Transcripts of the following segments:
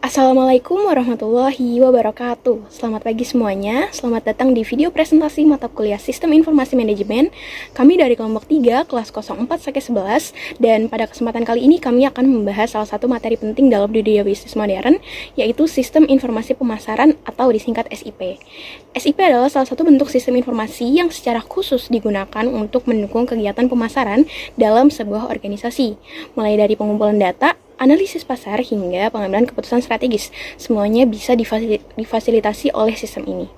Assalamualaikum warahmatullahi wabarakatuh. Selamat pagi semuanya. Selamat datang di video presentasi mata kuliah Sistem Informasi Manajemen. Kami dari kelompok 3 kelas 04-11 dan pada kesempatan kali ini kami akan membahas salah satu materi penting dalam dunia bisnis modern, yaitu Sistem Informasi Pemasaran atau disingkat SIP. SIP adalah salah satu bentuk sistem informasi yang secara khusus digunakan untuk mendukung kegiatan pemasaran dalam sebuah organisasi, mulai dari pengumpulan data, analisis pasar, hingga pengambilan keputusan strategis. Semuanya bisa difasilitasi oleh sistem ini.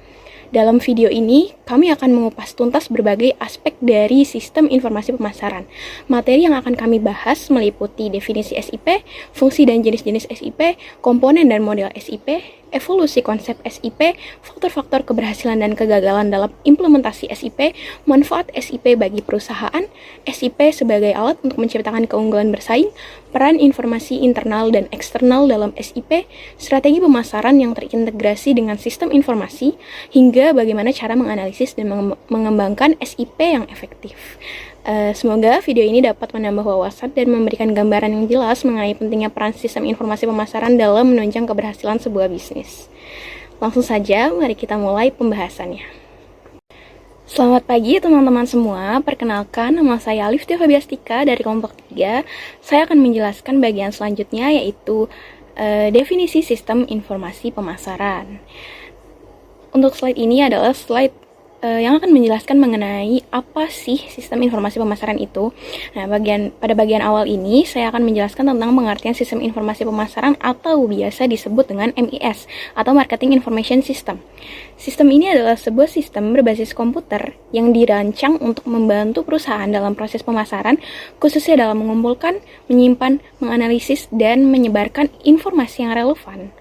Dalam video ini, kami akan mengupas tuntas berbagai aspek dari sistem informasi pemasaran. Materi yang akan kami bahas meliputi definisi SIP, fungsi dan jenis-jenis SIP, komponen dan model SIP, evolusi konsep SIP, faktor-faktor keberhasilan dan kegagalan dalam implementasi SIP, manfaat SIP bagi perusahaan, SIP sebagai alat untuk menciptakan keunggulan bersaing, peran informasi internal dan eksternal dalam SIP, strategi pemasaran yang terintegrasi dengan sistem informasi, hingga bagaimana cara menganalisis dan mengembangkan SIP yang efektif. Semoga video ini dapat menambah wawasan dan memberikan gambaran yang jelas mengenai pentingnya peran sistem informasi pemasaran dalam menunjang keberhasilan sebuah bisnis. Langsung saja, mari kita mulai pembahasannya. Selamat pagi teman-teman semua, perkenalkan nama saya Alif Fabiastika dari kelompok 3. Saya akan menjelaskan bagian selanjutnya, yaitu definisi sistem informasi pemasaran. Untuk slide ini adalah slide yang akan menjelaskan mengenai apa sih sistem informasi pemasaran itu. Nah, pada bagian awal ini saya akan menjelaskan tentang pengertian sistem informasi pemasaran atau biasa disebut dengan MIS atau Marketing Information System. Sistem ini adalah sebuah sistem berbasis komputer yang dirancang untuk membantu perusahaan dalam proses pemasaran, khususnya dalam mengumpulkan, menyimpan, menganalisis, dan menyebarkan informasi yang relevan.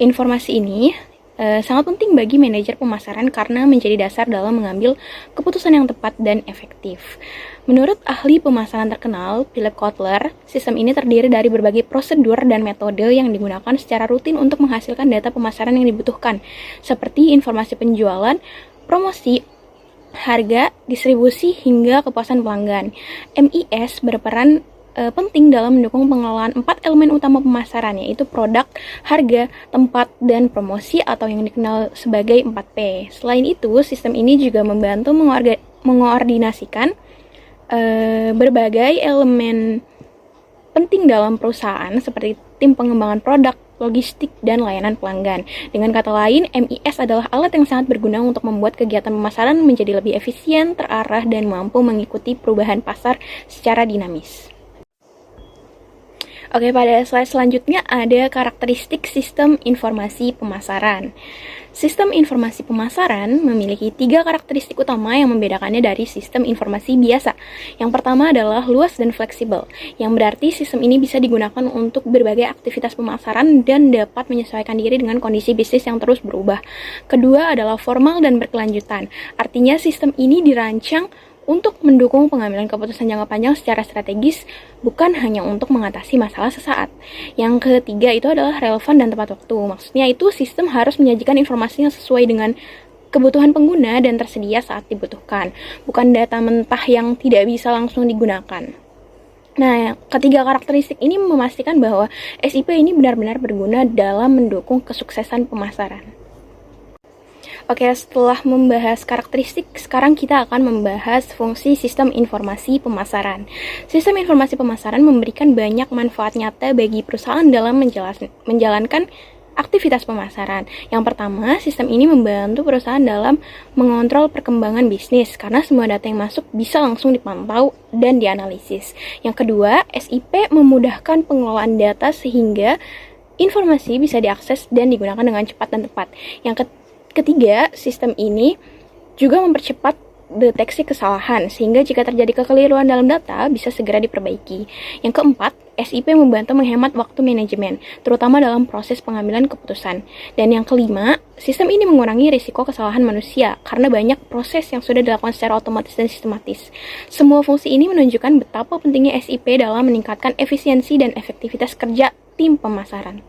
Informasi ini sangat penting bagi manajer pemasaran karena menjadi dasar dalam mengambil keputusan yang tepat dan efektif. Menurut ahli pemasaran terkenal, Philip Kotler, sistem ini terdiri dari berbagai prosedur dan metode yang digunakan secara rutin untuk menghasilkan data pemasaran yang dibutuhkan, seperti informasi penjualan, promosi, harga, distribusi, hingga kepuasan pelanggan. MIS berperan penting dalam mendukung pengelolaan 4 elemen utama pemasaran, yaitu produk, harga, tempat, dan promosi atau yang dikenal sebagai 4P. Selain itu, sistem ini juga membantu mengoordinasikan berbagai elemen penting dalam perusahaan seperti tim pengembangan produk, logistik, dan layanan pelanggan. Dengan kata lain, MIS adalah alat yang sangat berguna untuk membuat kegiatan pemasaran menjadi lebih efisien, terarah, dan mampu mengikuti perubahan pasar secara dinamis. Oke, pada slide selanjutnya ada karakteristik sistem informasi pemasaran. Sistem informasi pemasaran memiliki 3 karakteristik utama yang membedakannya dari sistem informasi biasa. Yang pertama adalah luas dan fleksibel, yang berarti sistem ini bisa digunakan untuk berbagai aktivitas pemasaran dan dapat menyesuaikan diri dengan kondisi bisnis yang terus berubah. Kedua adalah formal dan berkelanjutan, artinya sistem ini dirancang untuk mendukung pengambilan keputusan jangka panjang secara strategis, bukan hanya untuk mengatasi masalah sesaat. Yang ketiga itu adalah relevan dan tepat waktu. Maksudnya itu sistem harus menyajikan informasi yang sesuai dengan kebutuhan pengguna dan tersedia saat dibutuhkan, bukan data mentah yang tidak bisa langsung digunakan. Nah, ketiga karakteristik ini memastikan bahwa SIP ini benar-benar berguna dalam mendukung kesuksesan pemasaran. Oke, setelah membahas karakteristik, sekarang kita akan membahas fungsi sistem informasi pemasaran. Sistem informasi pemasaran memberikan banyak manfaat nyata bagi perusahaan dalam menjalankan aktivitas pemasaran. Yang pertama, sistem ini membantu perusahaan dalam mengontrol perkembangan bisnis karena semua data yang masuk bisa langsung dipantau dan dianalisis. Yang kedua, SIP memudahkan pengelolaan data sehingga informasi bisa diakses dan digunakan dengan cepat dan tepat. Yang ketiga, sistem ini juga mempercepat deteksi kesalahan, sehingga jika terjadi kekeliruan dalam data, bisa segera diperbaiki. Yang keempat, SIP membantu menghemat waktu manajemen, terutama dalam proses pengambilan keputusan. Dan yang kelima, sistem ini mengurangi risiko kesalahan manusia, karena banyak proses yang sudah dilakukan secara otomatis dan sistematis. Semua fungsi ini menunjukkan betapa pentingnya SIP dalam meningkatkan efisiensi dan efektivitas kerja tim pemasaran.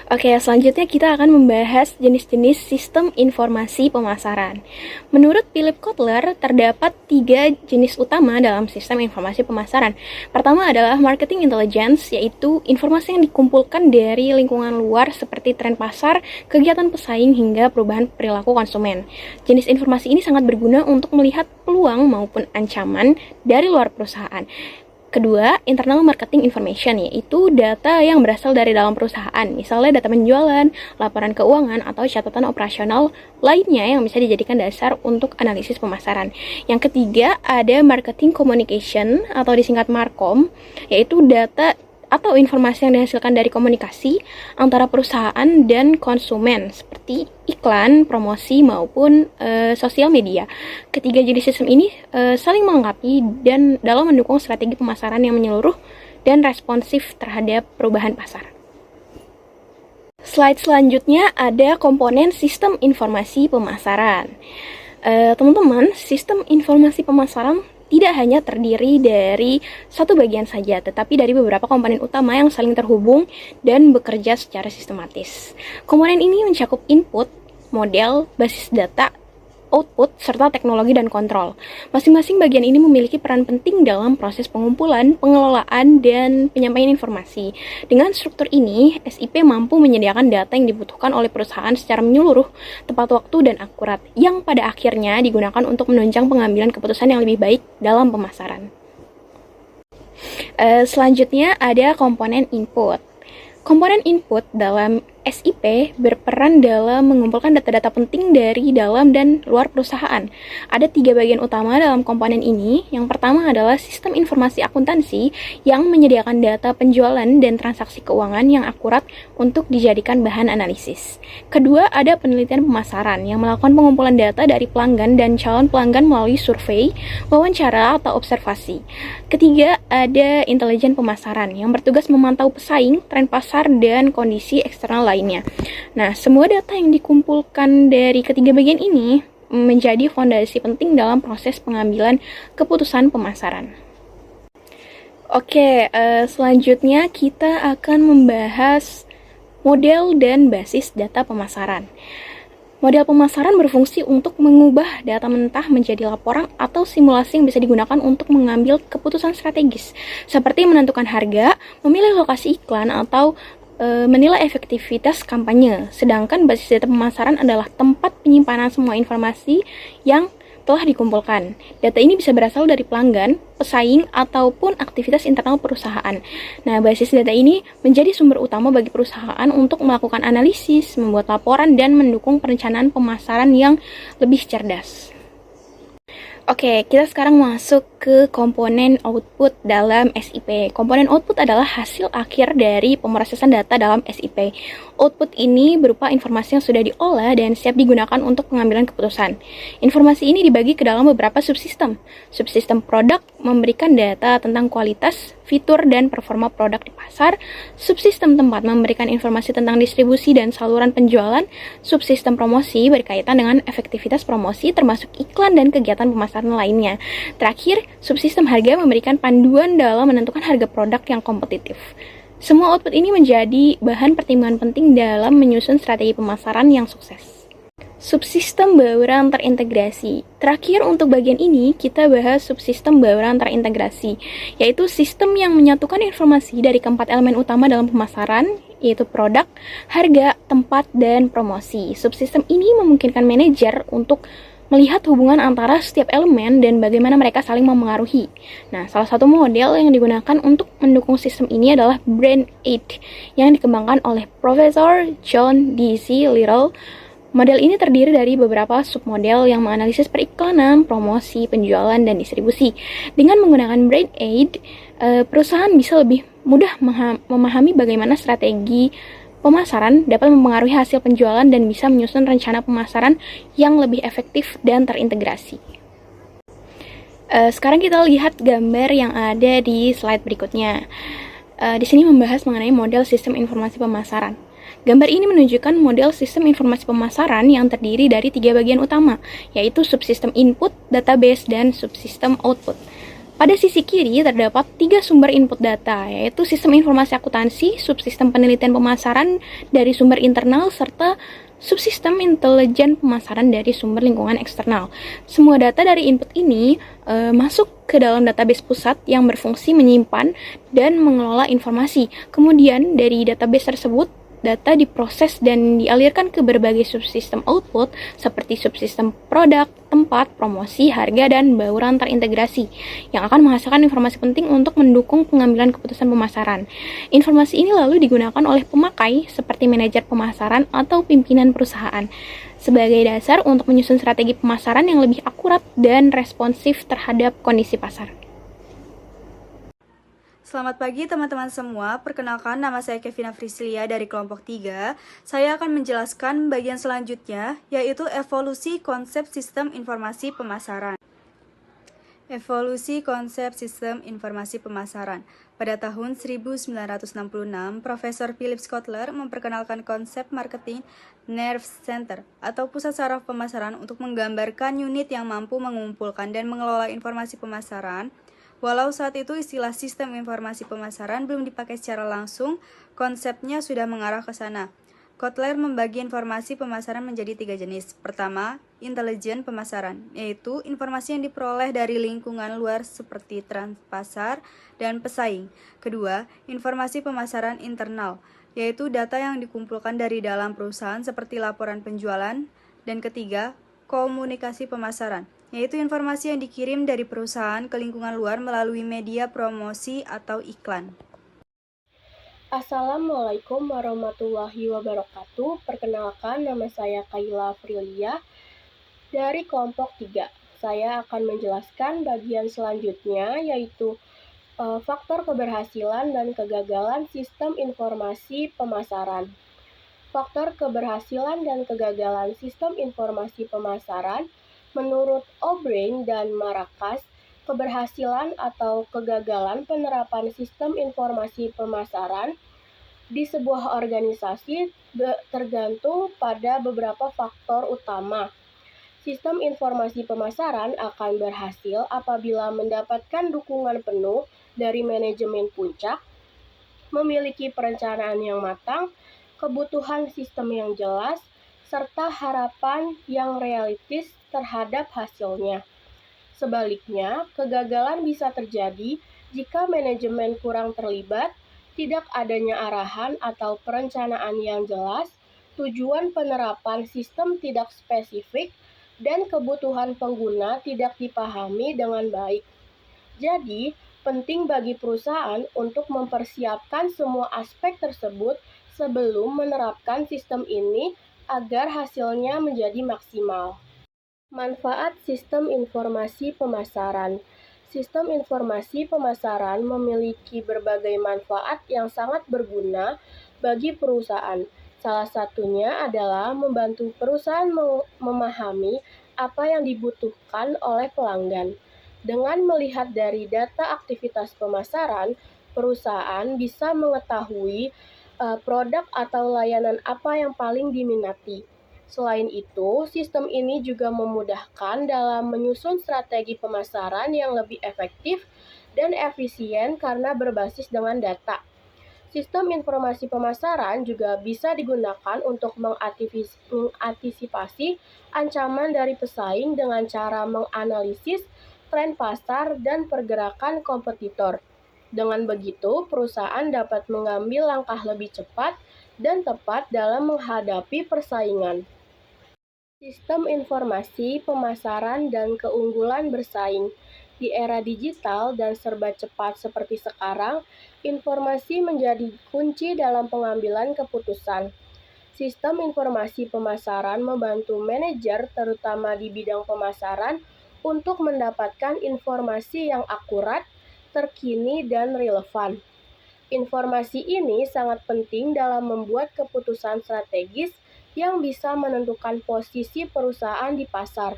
Oke, selanjutnya kita akan membahas jenis-jenis sistem informasi pemasaran. Menurut Philip Kotler, terdapat 3 jenis utama dalam sistem informasi pemasaran. Pertama adalah marketing intelligence, yaitu informasi yang dikumpulkan dari lingkungan luar seperti tren pasar, kegiatan pesaing, hingga perubahan perilaku konsumen. Jenis informasi ini sangat berguna untuk melihat peluang maupun ancaman dari luar perusahaan. Kedua, internal marketing information, yaitu data yang berasal dari dalam perusahaan, misalnya data penjualan, laporan keuangan, atau catatan operasional lainnya yang bisa dijadikan dasar untuk analisis pemasaran. Yang ketiga, ada marketing communication, atau disingkat Marcom, yaitu data atau informasi yang dihasilkan dari komunikasi antara perusahaan dan konsumen seperti iklan, promosi, maupun sosial media. Ketiga jenis sistem ini saling melengkapi dan dalam mendukung strategi pemasaran yang menyeluruh dan responsif terhadap perubahan pasar. Slide selanjutnya ada komponen sistem informasi pemasaran. Teman-teman, sistem informasi pemasaran tidak hanya terdiri dari satu bagian saja, tetapi dari beberapa komponen utama yang saling terhubung dan bekerja secara sistematis. Komponen ini mencakup input, model, basis data, output, serta teknologi dan kontrol. Masing-masing bagian ini memiliki peran penting dalam proses pengumpulan, pengelolaan, dan penyampaian informasi. Dengan struktur ini, SIP mampu menyediakan data yang dibutuhkan oleh perusahaan secara menyeluruh, tepat waktu, dan akurat, yang pada akhirnya digunakan untuk menunjang pengambilan keputusan yang lebih baik dalam pemasaran. Selanjutnya ada komponen input. Komponen input dalam SIP berperan dalam mengumpulkan data-data penting dari dalam dan luar perusahaan. Ada 3 bagian utama dalam komponen ini. Yang pertama adalah sistem informasi akuntansi yang menyediakan data penjualan dan transaksi keuangan yang akurat untuk dijadikan bahan analisis. Kedua, ada penelitian pemasaran yang melakukan pengumpulan data dari pelanggan dan calon pelanggan melalui survei, wawancara, atau observasi. Ketiga, ada intelijen pemasaran yang bertugas memantau pesaing, tren pasar, dan kondisi eksternal lainnya. Nah, semua data yang dikumpulkan dari ketiga bagian ini menjadi fondasi penting dalam proses pengambilan keputusan pemasaran. Oke, selanjutnya kita akan membahas model dan basis data pemasaran. Model pemasaran berfungsi untuk mengubah data mentah menjadi laporan atau simulasi yang bisa digunakan untuk mengambil keputusan strategis, seperti menentukan harga, memilih lokasi iklan, atau menilai efektivitas kampanye. Sedangkan basis data pemasaran adalah tempat penyimpanan semua informasi yang telah dikumpulkan. Data ini bisa berasal dari pelanggan, pesaing, ataupun aktivitas internal perusahaan. Nah, basis data ini menjadi sumber utama bagi perusahaan untuk melakukan analisis, membuat laporan, dan mendukung perencanaan pemasaran yang lebih cerdas. Oke, kita sekarang masuk ke komponen output dalam SIP. Komponen output adalah hasil akhir dari pemrosesan data dalam SIP. Output ini berupa informasi yang sudah diolah dan siap digunakan untuk pengambilan keputusan. Informasi ini dibagi ke dalam beberapa subsistem. Subsistem produk memberikan data tentang kualitas, fitur, dan performa produk di pasar. Subsistem tempat memberikan informasi tentang distribusi dan saluran penjualan. Subsistem promosi berkaitan dengan efektivitas promosi termasuk iklan dan kegiatan pemasaran lainnya. Terakhir, subsistem harga memberikan panduan dalam menentukan harga produk yang kompetitif. Semua output ini menjadi bahan pertimbangan penting dalam menyusun strategi pemasaran yang sukses. Subsistem bauran terintegrasi. Terakhir untuk bagian ini, kita bahas subsistem bauran terintegrasi, yaitu sistem yang menyatukan informasi dari keempat elemen utama dalam pemasaran, yaitu produk, harga, tempat, dan promosi. Subsistem ini memungkinkan manajer untuk melihat hubungan antara setiap elemen dan bagaimana mereka saling memengaruhi. Nah, salah satu model yang digunakan untuk mendukung sistem ini adalah Brain 8 yang dikembangkan oleh Profesor John D.C. Little. Model ini terdiri dari beberapa submodel yang menganalisis periklanan, promosi, penjualan, dan distribusi. Dengan menggunakan Brain 8, perusahaan bisa lebih mudah memahami bagaimana strategi pemasaran dapat mempengaruhi hasil penjualan dan bisa menyusun rencana pemasaran yang lebih efektif dan terintegrasi. Sekarang kita lihat gambar yang ada di slide berikutnya. Di sini membahas mengenai model sistem informasi pemasaran. Gambar ini menunjukkan model sistem informasi pemasaran yang terdiri dari 3 bagian utama, yaitu subsistem input, database, dan subsistem output. Pada sisi kiri terdapat 3 sumber input data, yaitu sistem informasi akuntansi, subsistem penelitian pemasaran dari sumber internal, serta subsistem intelijen pemasaran dari sumber lingkungan eksternal. Semua data dari input ini masuk ke dalam database pusat yang berfungsi menyimpan dan mengelola informasi. Kemudian dari database tersebut, data diproses dan dialirkan ke berbagai subsistem output seperti subsistem produk, tempat, promosi, harga, dan bauran terintegrasi yang akan menghasilkan informasi penting untuk mendukung pengambilan keputusan pemasaran. Informasi ini lalu digunakan oleh pemakai seperti manajer pemasaran atau pimpinan perusahaan sebagai dasar untuk menyusun strategi pemasaran yang lebih akurat dan responsif terhadap kondisi pasar. Selamat pagi teman-teman semua, perkenalkan nama saya Kevina Frislia dari kelompok 3. Saya akan menjelaskan bagian selanjutnya, yaitu evolusi konsep sistem informasi pemasaran. Evolusi konsep sistem informasi pemasaran. Pada tahun 1966, Profesor Philip Kotler memperkenalkan konsep marketing nerve center atau pusat saraf pemasaran untuk menggambarkan unit yang mampu mengumpulkan dan mengelola informasi pemasaran. Walau saat itu istilah sistem informasi pemasaran belum dipakai secara langsung, konsepnya sudah mengarah ke sana. Kotler membagi informasi pemasaran menjadi 3 jenis. Pertama, intelijen pemasaran, yaitu informasi yang diperoleh dari lingkungan luar seperti pasar dan pesaing. Kedua, informasi pemasaran internal, yaitu data yang dikumpulkan dari dalam perusahaan seperti laporan penjualan. Dan ketiga, komunikasi pemasaran, yaitu informasi yang dikirim dari perusahaan ke lingkungan luar melalui media promosi atau iklan. Assalamualaikum warahmatullahi wabarakatuh. Perkenalkan, nama saya Kayla Frilia dari kelompok 3. Saya akan menjelaskan bagian selanjutnya, yaitu faktor keberhasilan dan kegagalan sistem informasi pemasaran. Faktor keberhasilan dan kegagalan sistem informasi pemasaran menurut O'Brien dan Maracas, keberhasilan atau kegagalan penerapan sistem informasi pemasaran di sebuah organisasi tergantung pada beberapa faktor utama. Sistem informasi pemasaran akan berhasil apabila mendapatkan dukungan penuh dari manajemen puncak, memiliki perencanaan yang matang, kebutuhan sistem yang jelas, serta harapan yang realistis terhadap hasilnya. Sebaliknya, kegagalan bisa terjadi jika manajemen kurang terlibat, tidak adanya arahan atau perencanaan yang jelas, tujuan penerapan sistem tidak spesifik, dan kebutuhan pengguna tidak dipahami dengan baik. Jadi, penting bagi perusahaan untuk mempersiapkan semua aspek tersebut sebelum menerapkan sistem ini agar hasilnya menjadi maksimal. Manfaat sistem informasi pemasaran. Sistem informasi pemasaran memiliki berbagai manfaat yang sangat berguna bagi perusahaan. Salah satunya adalah membantu perusahaan memahami apa yang dibutuhkan oleh pelanggan. Dengan melihat dari data aktivitas pemasaran, perusahaan bisa mengetahui produk atau layanan apa yang paling diminati. Selain itu, sistem ini juga memudahkan dalam menyusun strategi pemasaran yang lebih efektif dan efisien karena berbasis dengan data. Sistem informasi pemasaran juga bisa digunakan untuk mengantisipasi ancaman dari pesaing dengan cara menganalisis tren pasar dan pergerakan kompetitor. Dengan begitu, perusahaan dapat mengambil langkah lebih cepat dan tepat dalam menghadapi persaingan. Sistem informasi pemasaran dan keunggulan bersaing. Di era digital dan serba cepat seperti sekarang, informasi menjadi kunci dalam pengambilan keputusan. Sistem informasi pemasaran membantu manajer terutama di bidang pemasaran untuk mendapatkan informasi yang akurat, terkini, dan relevan. Informasi ini sangat penting dalam membuat keputusan strategis yang bisa menentukan posisi perusahaan di pasar.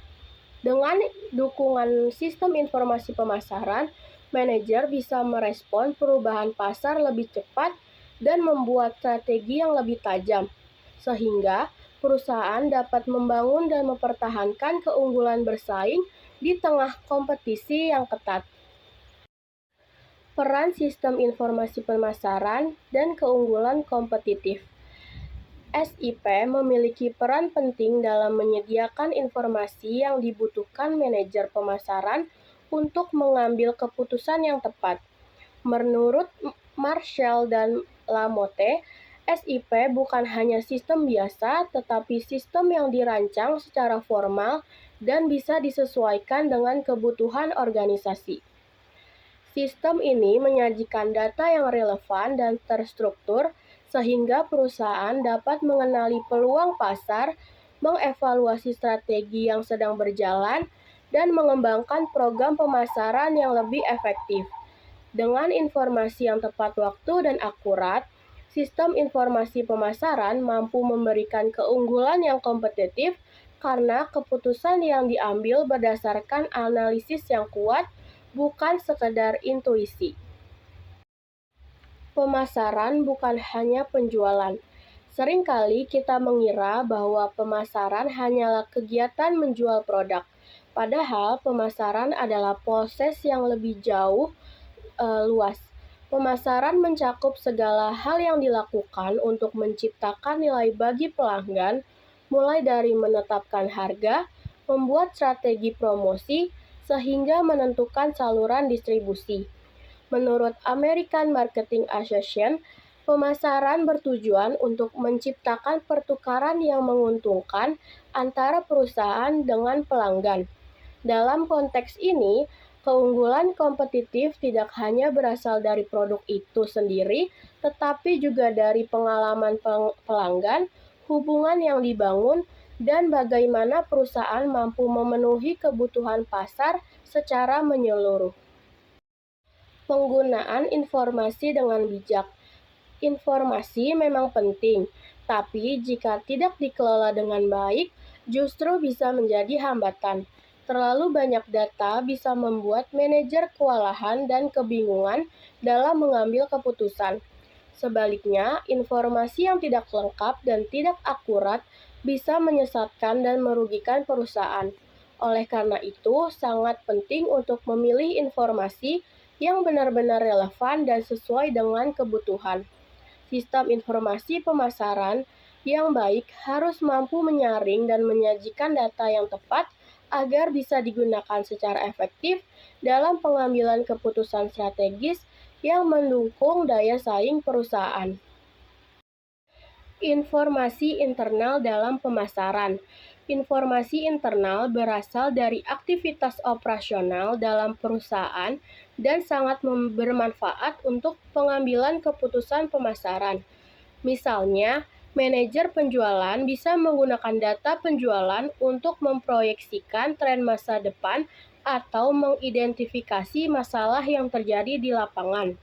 Dengan dukungan sistem informasi pemasaran, manajer bisa merespon perubahan pasar lebih cepat dan membuat strategi yang lebih tajam, sehingga perusahaan dapat membangun dan mempertahankan keunggulan bersaing di tengah kompetisi yang ketat. peran sistem informasi pemasaran, dan keunggulan kompetitif. SIP memiliki peran penting dalam menyediakan informasi yang dibutuhkan manajer pemasaran untuk mengambil keputusan yang tepat. Menurut Marshall dan Lamotte, SIP bukan hanya sistem biasa, tetapi sistem yang dirancang secara formal dan bisa disesuaikan dengan kebutuhan organisasi. Sistem ini menyajikan data yang relevan dan terstruktur, sehingga perusahaan dapat mengenali peluang pasar, mengevaluasi strategi yang sedang berjalan, dan mengembangkan program pemasaran yang lebih efektif. Dengan informasi yang tepat waktu dan akurat, sistem informasi pemasaran mampu memberikan keunggulan yang kompetitif karena keputusan yang diambil berdasarkan analisis yang kuat, bukan sekedar intuisi. Pemasaran bukan hanya penjualan. Seringkali kita mengira bahwa pemasaran hanyalah kegiatan menjual produk, padahal pemasaran adalah proses yang lebih luas. Pemasaran mencakup segala hal yang dilakukan untuk menciptakan nilai bagi pelanggan, mulai dari menetapkan harga, membuat strategi promosi, sehingga menentukan saluran distribusi. Menurut American Marketing Association, pemasaran bertujuan untuk menciptakan pertukaran yang menguntungkan antara perusahaan dengan pelanggan. Dalam konteks ini, keunggulan kompetitif tidak hanya berasal dari produk itu sendiri, tetapi juga dari pengalaman pelanggan, hubungan yang dibangun, dan bagaimana perusahaan mampu memenuhi kebutuhan pasar secara menyeluruh. Penggunaan informasi dengan bijak. Informasi memang penting, tapi jika tidak dikelola dengan baik, justru bisa menjadi hambatan. Terlalu banyak data bisa membuat manajer kewalahan dan kebingungan dalam mengambil keputusan. Sebaliknya, informasi yang tidak lengkap dan tidak akurat bisa menyesatkan dan merugikan perusahaan. Oleh karena itu, sangat penting untuk memilih informasi yang benar-benar relevan dan sesuai dengan kebutuhan. Sistem informasi pemasaran yang baik harus mampu menyaring dan menyajikan data yang tepat agar bisa digunakan secara efektif dalam pengambilan keputusan strategis yang mendukung daya saing perusahaan. Informasi internal dalam pemasaran. Informasi internal berasal dari aktivitas operasional dalam perusahaan dan sangat bermanfaat untuk pengambilan keputusan pemasaran. Misalnya, manajer penjualan bisa menggunakan data penjualan untuk memproyeksikan tren masa depan atau mengidentifikasi masalah yang terjadi di lapangan.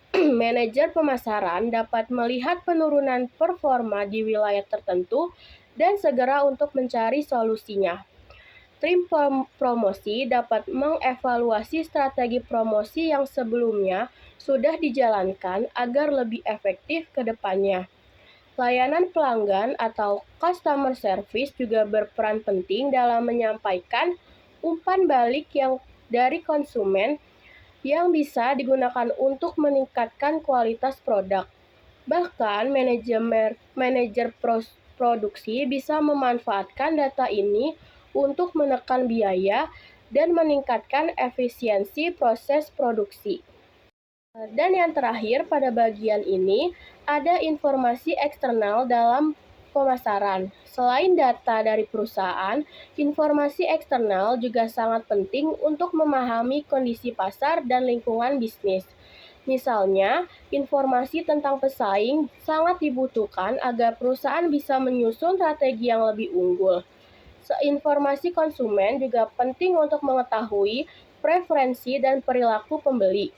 Manajer pemasaran dapat melihat penurunan performa di wilayah tertentu dan segera untuk mencari solusinya. Tim promosi dapat mengevaluasi strategi promosi yang sebelumnya sudah dijalankan agar lebih efektif ke depannya. Layanan pelanggan atau customer service juga berperan penting dalam menyampaikan umpan balik yang dari konsumen yang bisa digunakan untuk meningkatkan kualitas produk. Bahkan, manajer produksi bisa memanfaatkan data ini untuk menekan biaya dan meningkatkan efisiensi proses produksi. Dan yang terakhir, pada bagian ini, ada informasi eksternal dalam pemasaran. Selain data dari perusahaan, informasi eksternal juga sangat penting untuk memahami kondisi pasar dan lingkungan bisnis. Misalnya, informasi tentang pesaing sangat dibutuhkan agar perusahaan bisa menyusun strategi yang lebih unggul. Informasi konsumen juga penting untuk mengetahui preferensi dan perilaku pembeli,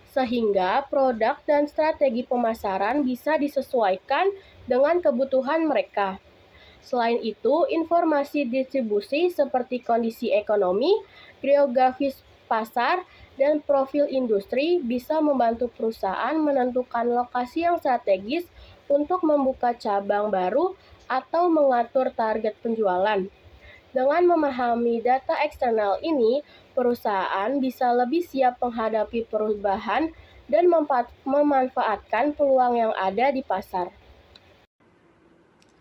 sehingga produk dan strategi pemasaran bisa disesuaikan dengan kebutuhan mereka. Selain itu, informasi distribusi seperti kondisi ekonomi, geografis pasar, dan profil industri bisa membantu perusahaan menentukan lokasi yang strategis untuk membuka cabang baru atau mengatur target penjualan. Dengan memahami data eksternal ini, perusahaan bisa lebih siap menghadapi perubahan dan memanfaatkan peluang yang ada di pasar.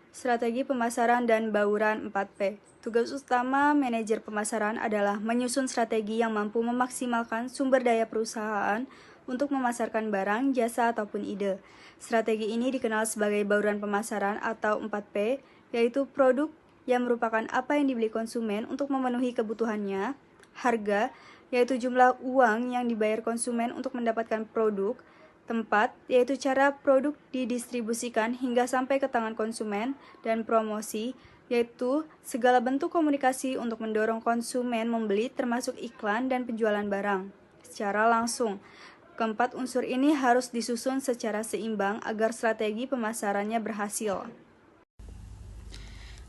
Strategi pemasaran dan bauran 4P. Tugas utama manajer pemasaran adalah menyusun strategi yang mampu memaksimalkan sumber daya perusahaan untuk memasarkan barang, jasa, ataupun ide. Strategi ini dikenal sebagai bauran pemasaran atau 4P, yaitu produk yang merupakan apa yang dibeli konsumen untuk memenuhi kebutuhannya, harga, yaitu jumlah uang yang dibayar konsumen untuk mendapatkan produk, tempat, yaitu cara produk didistribusikan hingga sampai ke tangan konsumen, dan promosi, yaitu segala bentuk komunikasi untuk mendorong konsumen membeli termasuk iklan dan penjualan barang secara langsung. Keempat unsur ini harus disusun secara seimbang agar strategi pemasarannya berhasil.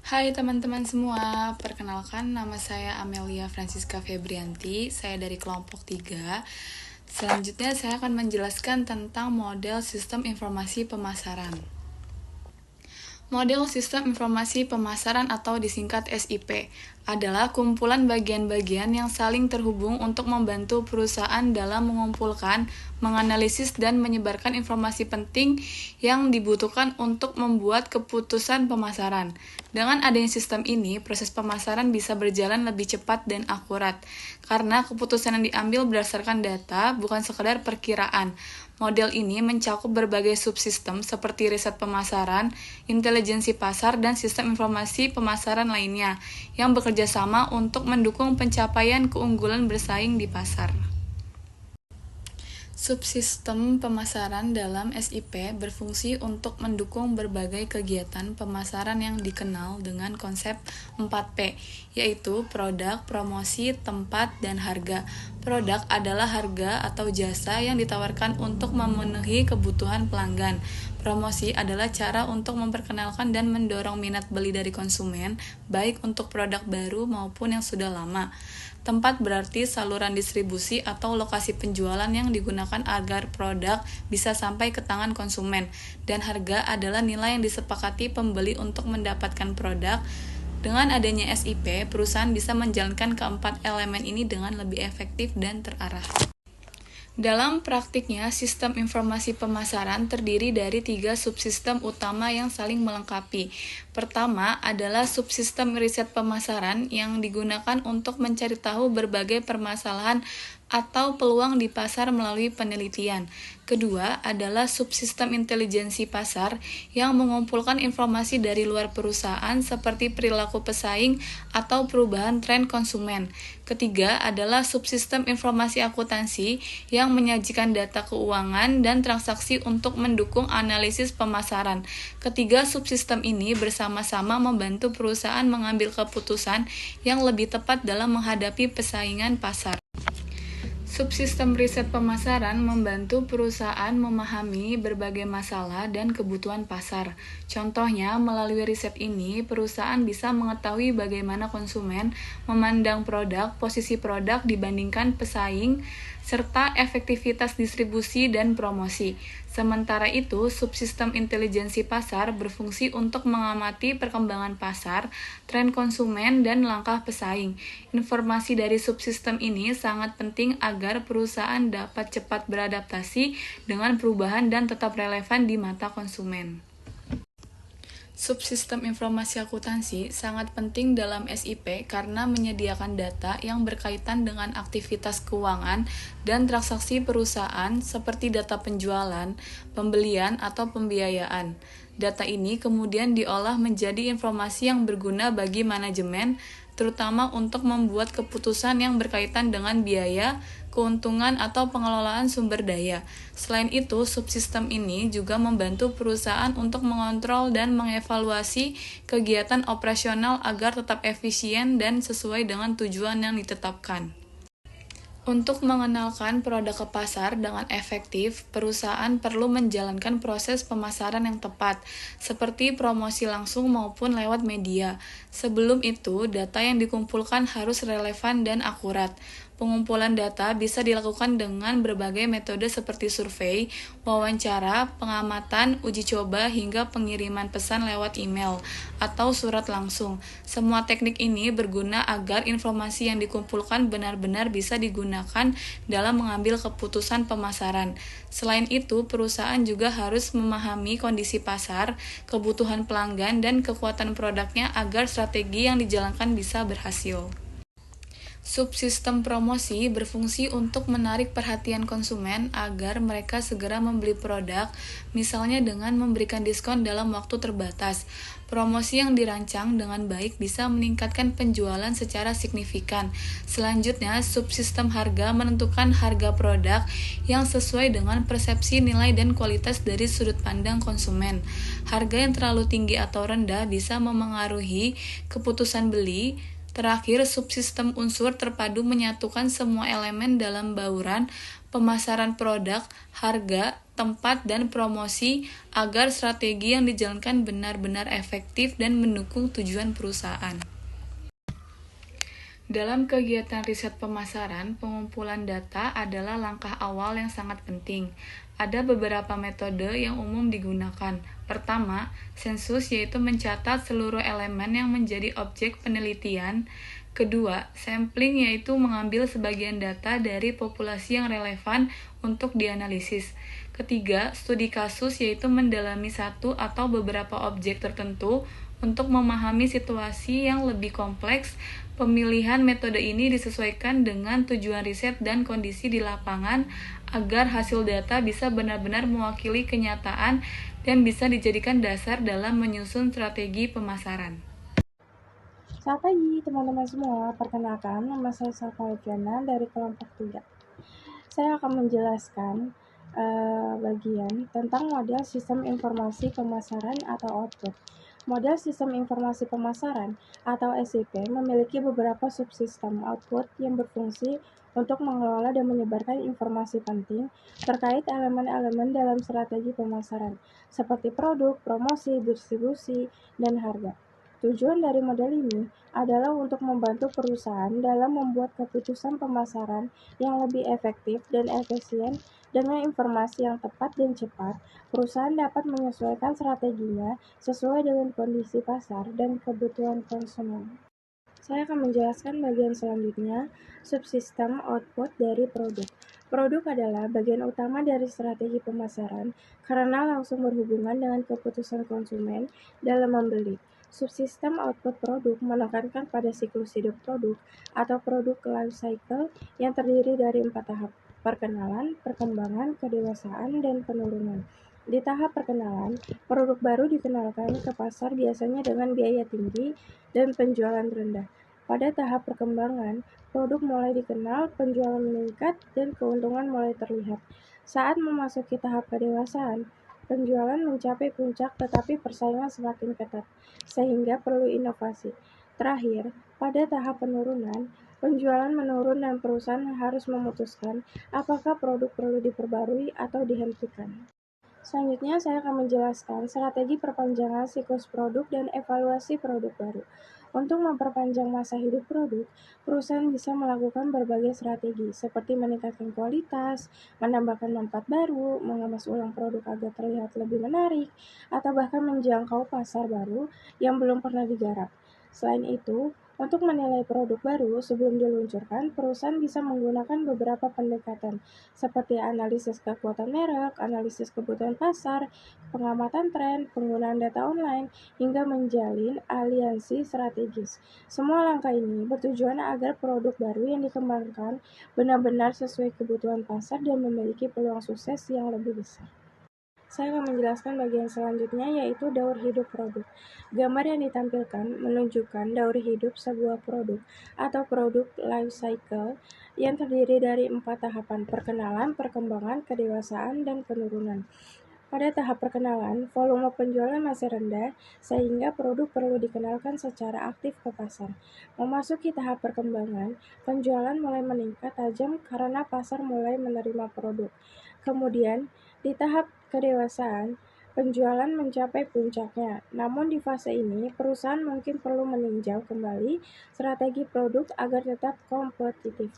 Hai teman-teman semua, perkenalkan nama saya Amelia Francisca Febrianti, saya dari kelompok 3. Selanjutnya saya akan menjelaskan tentang model sistem informasi pemasaran. Model sistem informasi pemasaran atau disingkat SIP adalah kumpulan bagian-bagian yang saling terhubung untuk membantu perusahaan dalam mengumpulkan, menganalisis, dan menyebarkan informasi penting yang dibutuhkan untuk membuat keputusan pemasaran. Dengan adanya sistem ini, proses pemasaran bisa berjalan lebih cepat dan akurat, karena keputusan yang diambil berdasarkan data, bukan sekedar perkiraan. Model ini mencakup berbagai subsistem seperti riset pemasaran, intelijensi pasar, dan sistem informasi pemasaran lainnya yang bekerja sama untuk mendukung pencapaian keunggulan bersaing di pasar. Subsistem pemasaran dalam SIP berfungsi untuk mendukung berbagai kegiatan pemasaran yang dikenal dengan konsep 4P, yaitu produk, promosi, tempat, dan harga. Produk adalah harga atau jasa yang ditawarkan untuk memenuhi kebutuhan pelanggan. Promosi adalah cara untuk memperkenalkan dan mendorong minat beli dari konsumen, baik untuk produk baru maupun yang sudah lama. Tempat berarti saluran distribusi atau lokasi penjualan yang digunakan agar produk bisa sampai ke tangan konsumen. Dan harga adalah nilai yang disepakati pembeli untuk mendapatkan produk. Dengan adanya SIP, perusahaan bisa menjalankan keempat elemen ini dengan lebih efektif dan terarah. Dalam praktiknya, sistem informasi pemasaran terdiri dari 3 subsistem utama yang saling melengkapi. Pertama adalah subsistem riset pemasaran yang digunakan untuk mencari tahu berbagai permasalahan atau peluang di pasar melalui penelitian. Kedua adalah subsistem intelijensi pasar yang mengumpulkan informasi dari luar perusahaan seperti perilaku pesaing atau perubahan tren konsumen. Ketiga adalah subsistem informasi akuntansi yang menyajikan data keuangan dan transaksi untuk mendukung analisis pemasaran. Ketiga subsistem ini bersama-sama membantu perusahaan mengambil keputusan yang lebih tepat dalam menghadapi persaingan pasar. Subsistem riset pemasaran membantu perusahaan memahami berbagai masalah dan kebutuhan pasar. Contohnya, melalui riset ini, perusahaan bisa mengetahui bagaimana konsumen memandang produk, posisi produk dibandingkan pesaing, serta efektivitas distribusi dan promosi. Sementara itu, subsistem intelijensi pasar berfungsi untuk mengamati perkembangan pasar, tren konsumen, dan langkah pesaing. Informasi dari subsistem ini sangat penting agar perusahaan dapat cepat beradaptasi dengan perubahan dan tetap relevan di mata konsumen. Subsistem informasi akuntansi sangat penting dalam SIP karena menyediakan data yang berkaitan dengan aktivitas keuangan dan transaksi perusahaan seperti data penjualan, pembelian, atau pembiayaan. Data ini kemudian diolah menjadi informasi yang berguna bagi manajemen, terutama untuk membuat keputusan yang berkaitan dengan biaya, keuntungan, atau pengelolaan sumber daya. Selain itu, subsistem ini juga membantu perusahaan untuk mengontrol dan mengevaluasi kegiatan operasional agar tetap efisien dan sesuai dengan tujuan yang ditetapkan. Untuk mengenalkan produk ke pasar dengan efektif, perusahaan perlu menjalankan proses pemasaran yang tepat, seperti promosi langsung maupun lewat media. Sebelum itu, data yang dikumpulkan harus relevan dan akurat. Pengumpulan data bisa dilakukan dengan berbagai metode seperti survei, wawancara, pengamatan, uji coba, hingga pengiriman pesan lewat email atau surat langsung. Semua teknik ini berguna agar informasi yang dikumpulkan benar-benar bisa digunakan dalam mengambil keputusan pemasaran. Selain itu, perusahaan juga harus memahami kondisi pasar, kebutuhan pelanggan, dan kekuatan produknya agar strategi yang dijalankan bisa berhasil. Subsistem promosi berfungsi untuk menarik perhatian konsumen agar mereka segera membeli produk, misalnya dengan memberikan diskon dalam waktu terbatas. Promosi yang dirancang dengan baik bisa meningkatkan penjualan secara signifikan. Selanjutnya, subsistem harga menentukan harga produk yang sesuai dengan persepsi nilai dan kualitas dari sudut pandang konsumen. Harga yang terlalu tinggi atau rendah bisa memengaruhi keputusan beli. Terakhir, subsistem unsur terpadu menyatukan semua elemen dalam bauran pemasaran produk, harga, tempat, dan promosi agar strategi yang dijalankan benar-benar efektif dan mendukung tujuan perusahaan. Dalam kegiatan riset pemasaran, pengumpulan data adalah langkah awal yang sangat penting. Ada beberapa metode yang umum digunakan. Pertama, sensus, yaitu mencatat seluruh elemen yang menjadi objek penelitian. Kedua, sampling, yaitu mengambil sebagian data dari populasi yang relevan untuk dianalisis. Ketiga, studi kasus, yaitu mendalami satu atau beberapa objek tertentu untuk memahami situasi yang lebih kompleks. Pemilihan metode ini disesuaikan dengan tujuan riset dan kondisi di lapangan agar hasil data bisa benar-benar mewakili kenyataan dan bisa dijadikan dasar dalam menyusun strategi pemasaran. Selamat pagi teman-teman semua, perkenalkan nama saya Safa Eviana dari kelompok 3. Saya akan menjelaskan bagian tentang model sistem informasi pemasaran atau output. Model sistem informasi pemasaran atau SIP memiliki beberapa subsistem output yang berfungsi untuk mengelola dan menyebarkan informasi penting terkait elemen-elemen dalam strategi pemasaran, seperti produk, promosi, distribusi, dan harga. Tujuan dari model ini adalah untuk membantu perusahaan dalam membuat keputusan pemasaran yang lebih efektif dan efisien. Dengan informasi yang tepat dan cepat, perusahaan dapat menyesuaikan strateginya sesuai dengan kondisi pasar dan kebutuhan konsumen. Saya akan menjelaskan bagian selanjutnya, subsistem output dari produk. Produk adalah bagian utama dari strategi pemasaran karena langsung berhubungan dengan keputusan konsumen dalam membeli. Subsistem output produk menekankan pada siklus hidup produk atau produk life cycle yang terdiri dari 4 tahap: perkenalan, perkembangan, kedewasaan, dan penurunan. Di tahap perkenalan, produk baru dikenalkan ke pasar biasanya dengan biaya tinggi dan penjualan rendah. Pada tahap perkembangan, produk mulai dikenal, penjualan meningkat, dan keuntungan mulai terlihat. Saat memasuki tahap kedewasaan, penjualan mencapai puncak tetapi persaingan semakin ketat, sehingga perlu inovasi. Terakhir, pada tahap penurunan, penjualan menurun dan perusahaan harus memutuskan apakah produk perlu diperbarui atau dihentikan. Selanjutnya, saya akan menjelaskan strategi perpanjangan siklus produk dan evaluasi produk baru. Untuk memperpanjang masa hidup produk, perusahaan bisa melakukan berbagai strategi, seperti meningkatkan kualitas, menambahkan manfaat baru, mengemas ulang produk agar terlihat lebih menarik, atau bahkan menjangkau pasar baru yang belum pernah digarap. Selain itu, untuk menilai produk baru sebelum diluncurkan, perusahaan bisa menggunakan beberapa pendekatan, seperti analisis kekuatan merek, analisis kebutuhan pasar, pengamatan tren, penggunaan data online, hingga menjalin aliansi strategis. Semua langkah ini bertujuan agar produk baru yang dikembangkan benar-benar sesuai kebutuhan pasar dan memiliki peluang sukses yang lebih besar. Saya akan menjelaskan bagian selanjutnya, yaitu daur hidup produk. Gambar yang ditampilkan menunjukkan daur hidup sebuah produk atau produk life cycle yang terdiri dari 4 tahapan: perkenalan, perkembangan, kedewasaan, dan penurunan. Pada tahap perkenalan, volume penjualan masih rendah, sehingga produk perlu dikenalkan secara aktif ke pasar. Memasuki tahap perkembangan, penjualan mulai meningkat tajam karena pasar mulai menerima produk. Kemudian, di tahap kedewasaan, penjualan mencapai puncaknya. Namun di fase ini, perusahaan mungkin perlu meninjau kembali strategi produk agar tetap kompetitif.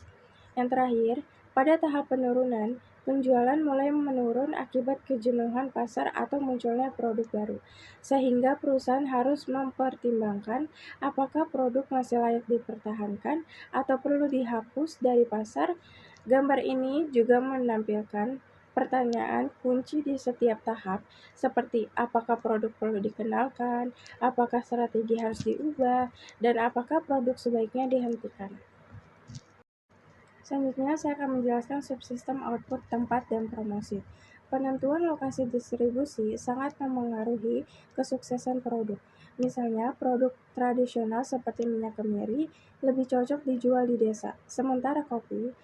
Yang terakhir, pada tahap penurunan, penjualan mulai menurun akibat kejenuhan pasar atau munculnya produk baru, sehingga perusahaan harus mempertimbangkan apakah produk masih layak dipertahankan atau perlu dihapus dari pasar. Gambar ini juga menampilkan pertanyaan kunci di setiap tahap, seperti apakah produk perlu dikenalkan, apakah strategi harus diubah, dan apakah produk sebaiknya dihentikan. Selanjutnya, saya akan menjelaskan subsistem output, tempat, dan promosi. Penentuan lokasi distribusi sangat memengaruhi kesuksesan produk. Misalnya, produk tradisional seperti minyak kemiri lebih cocok dijual di desa, sementara kopi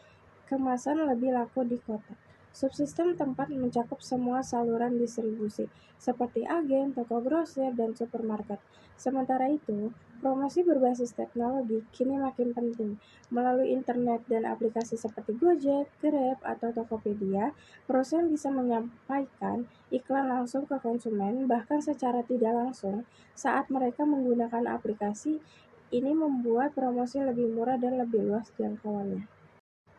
kemasan lebih laku di kota. Subsistem tempat mencakup semua saluran distribusi, seperti agen, toko grosir, dan supermarket. Sementara itu, promosi berbasis teknologi kini makin penting. Melalui internet dan aplikasi seperti Gojek, Grab, atau Tokopedia, perusahaan bisa menyampaikan iklan langsung ke konsumen, bahkan secara tidak langsung. Saat mereka menggunakan aplikasi, ini membuat promosi lebih murah dan lebih luas jangkauannya.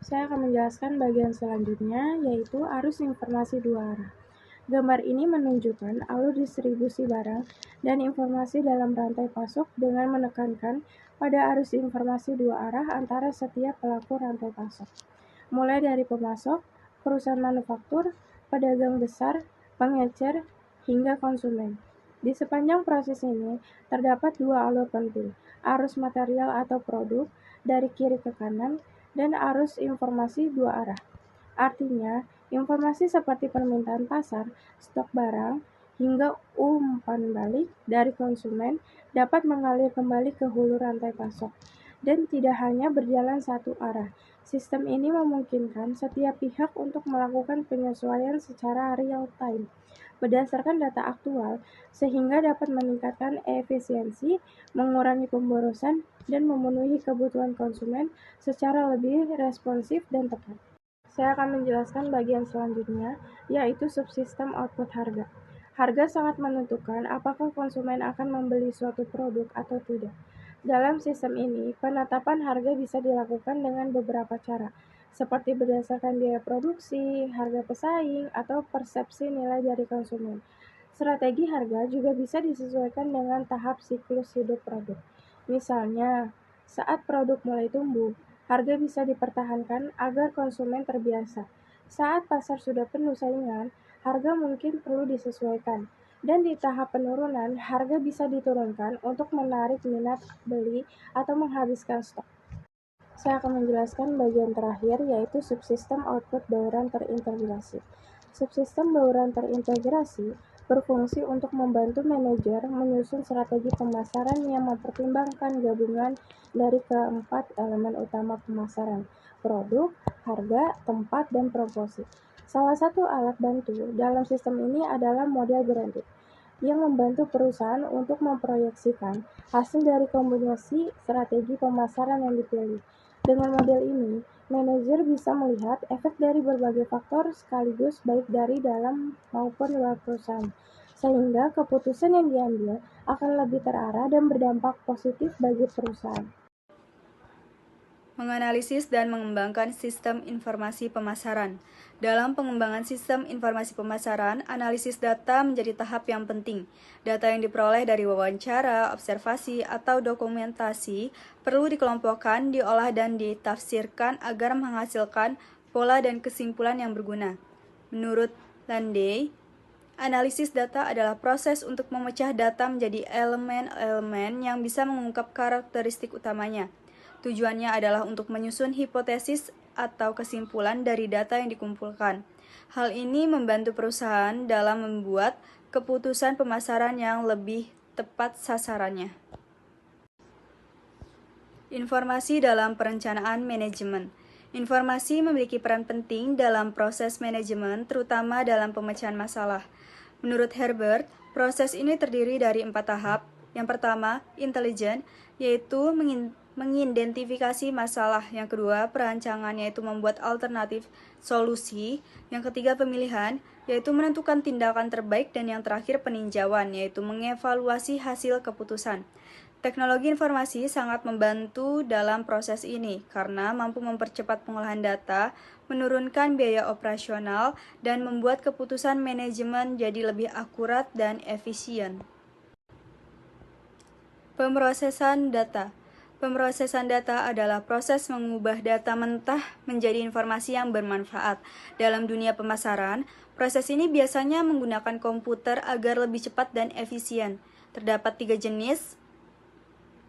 Saya akan menjelaskan bagian selanjutnya, yaitu arus informasi dua arah. Gambar ini menunjukkan alur distribusi barang dan informasi dalam rantai pasok dengan menekankan pada arus informasi dua arah antara setiap pelaku rantai pasok, mulai dari pemasok, perusahaan manufaktur, pedagang besar, pengecer, hingga konsumen. Di sepanjang proses ini, terdapat dua alur penting, arus material atau produk dari kiri ke kanan, dan arus informasi dua arah. Artinya, informasi seperti permintaan pasar, stok barang, hingga umpan balik dari konsumen dapat mengalir kembali ke hulu rantai pasok, dan tidak hanya berjalan satu arah. Sistem ini memungkinkan setiap pihak untuk melakukan penyesuaian secara real time berdasarkan data aktual, sehingga dapat meningkatkan efisiensi, mengurangi pemborosan, dan memenuhi kebutuhan konsumen secara lebih responsif dan tepat. Saya akan menjelaskan bagian selanjutnya, yaitu subsistem output harga. Harga sangat menentukan apakah konsumen akan membeli suatu produk atau tidak. Dalam sistem ini, penetapan harga bisa dilakukan dengan beberapa cara, seperti berdasarkan biaya produksi, harga pesaing, atau persepsi nilai dari konsumen. Strategi harga juga bisa disesuaikan dengan tahap siklus hidup produk. Misalnya, saat produk mulai tumbuh, harga bisa dipertahankan agar konsumen terbiasa. Saat pasar sudah penuh saingan, harga mungkin perlu disesuaikan. Dan di tahap penurunan, harga bisa diturunkan untuk menarik minat beli atau menghabiskan stok. Saya akan menjelaskan bagian terakhir, yaitu subsistem output bauran terintegrasi. Subsistem bauran terintegrasi berfungsi untuk membantu manajer menyusun strategi pemasaran yang mempertimbangkan gabungan dari keempat elemen utama pemasaran: produk, harga, tempat, dan promosi. Salah satu alat bantu dalam sistem ini adalah model branding, yang membantu perusahaan untuk memproyeksikan hasil dari kombinasi strategi pemasaran yang dipilih. Dengan model ini, manajer bisa melihat efek dari berbagai faktor sekaligus, baik dari dalam maupun luar perusahaan, sehingga keputusan yang diambil akan lebih terarah dan berdampak positif bagi perusahaan. Menganalisis dan mengembangkan sistem informasi pemasaran. Dalam pengembangan sistem informasi pemasaran, analisis data menjadi tahap yang penting. Data yang diperoleh dari wawancara, observasi, atau dokumentasi perlu dikelompokkan, diolah, dan ditafsirkan agar menghasilkan pola dan kesimpulan yang berguna. Menurut Landay, analisis data adalah proses untuk memecah data menjadi elemen-elemen yang bisa mengungkap karakteristik utamanya. Tujuannya adalah untuk menyusun hipotesis atau kesimpulan dari data yang dikumpulkan. Hal ini membantu perusahaan dalam membuat keputusan pemasaran yang lebih tepat sasarannya. Informasi dalam perencanaan manajemen. Informasi memiliki peran penting dalam proses manajemen, terutama dalam pemecahan masalah. Menurut Herbert, proses ini terdiri dari 4 tahap. Yang pertama, intelijen, yaitu mengidentifikasi masalah. Yang kedua, perancangan, yaitu membuat alternatif solusi. Yang ketiga, pemilihan, yaitu menentukan tindakan terbaik. Dan yang terakhir, peninjauan, yaitu mengevaluasi hasil keputusan. Teknologi informasi sangat membantu dalam proses ini karena mampu mempercepat pengolahan data, menurunkan biaya operasional, dan membuat keputusan manajemen jadi lebih akurat dan efisien. Pemrosesan data. Pemrosesan data adalah proses mengubah data mentah menjadi informasi yang bermanfaat. Dalam dunia pemasaran, proses ini biasanya menggunakan komputer agar lebih cepat dan efisien. Terdapat 3 jenis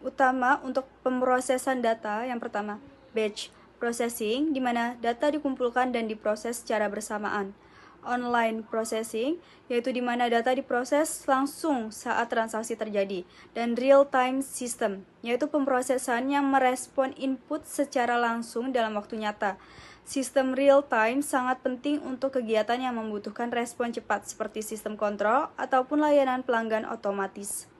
utama untuk pemrosesan data. Yang pertama, batch processing, di mana data dikumpulkan dan diproses secara bersamaan. Online processing, yaitu di mana data diproses langsung saat transaksi terjadi. Dan real-time system, yaitu pemrosesan yang merespon input secara langsung dalam waktu nyata. Sistem real-time sangat penting untuk kegiatan yang membutuhkan respon cepat, seperti sistem kontrol ataupun layanan pelanggan otomatis.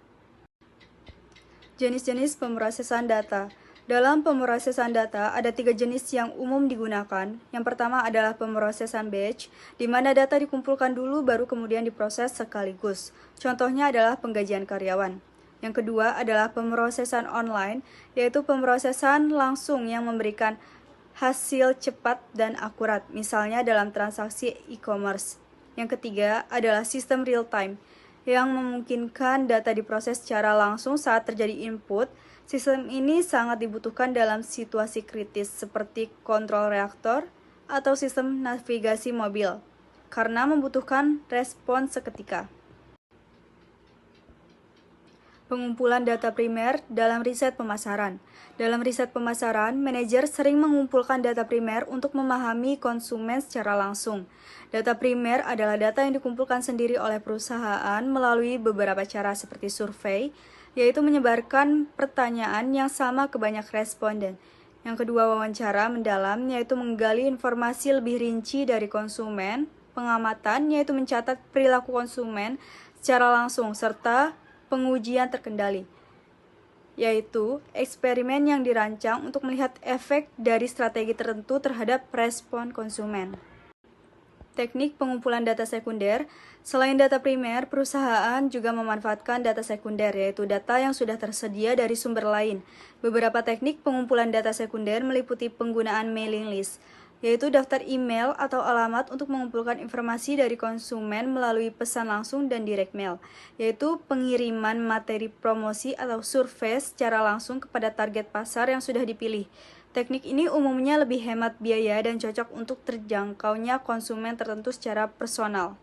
Jenis-jenis pemrosesan data. Dalam pemrosesan data, ada 3 jenis yang umum digunakan. Yang pertama adalah pemrosesan batch, di mana data dikumpulkan dulu baru kemudian diproses sekaligus. Contohnya adalah penggajian karyawan. Yang kedua adalah pemrosesan online, yaitu pemrosesan langsung yang memberikan hasil cepat dan akurat, misalnya dalam transaksi e-commerce. Yang ketiga adalah sistem real-time, yang memungkinkan data diproses secara langsung saat terjadi input. Sistem ini sangat dibutuhkan dalam situasi kritis seperti kontrol reaktor atau sistem navigasi mobil, karena membutuhkan respon seketika. Pengumpulan data primer dalam riset pemasaran. Dalam riset pemasaran, manajer sering mengumpulkan data primer untuk memahami konsumen secara langsung. Data primer adalah data yang dikumpulkan sendiri oleh perusahaan melalui beberapa cara seperti survei, yaitu menyebarkan pertanyaan yang sama ke banyak responden. Yang kedua, wawancara mendalam, yaitu menggali informasi lebih rinci dari konsumen. Pengamatan, yaitu mencatat perilaku konsumen secara langsung, serta pengujian terkendali, yaitu eksperimen yang dirancang untuk melihat efek dari strategi tertentu terhadap respon konsumen. Teknik pengumpulan data sekunder. Selain data primer, perusahaan juga memanfaatkan data sekunder, yaitu data yang sudah tersedia dari sumber lain. Beberapa teknik pengumpulan data sekunder meliputi penggunaan mailing list, yaitu daftar email atau alamat untuk mengumpulkan informasi dari konsumen melalui pesan langsung dan direct mail, yaitu pengiriman materi promosi atau survei secara langsung kepada target pasar yang sudah dipilih. Teknik ini umumnya lebih hemat biaya dan cocok untuk terjangkaunya konsumen tertentu secara personal.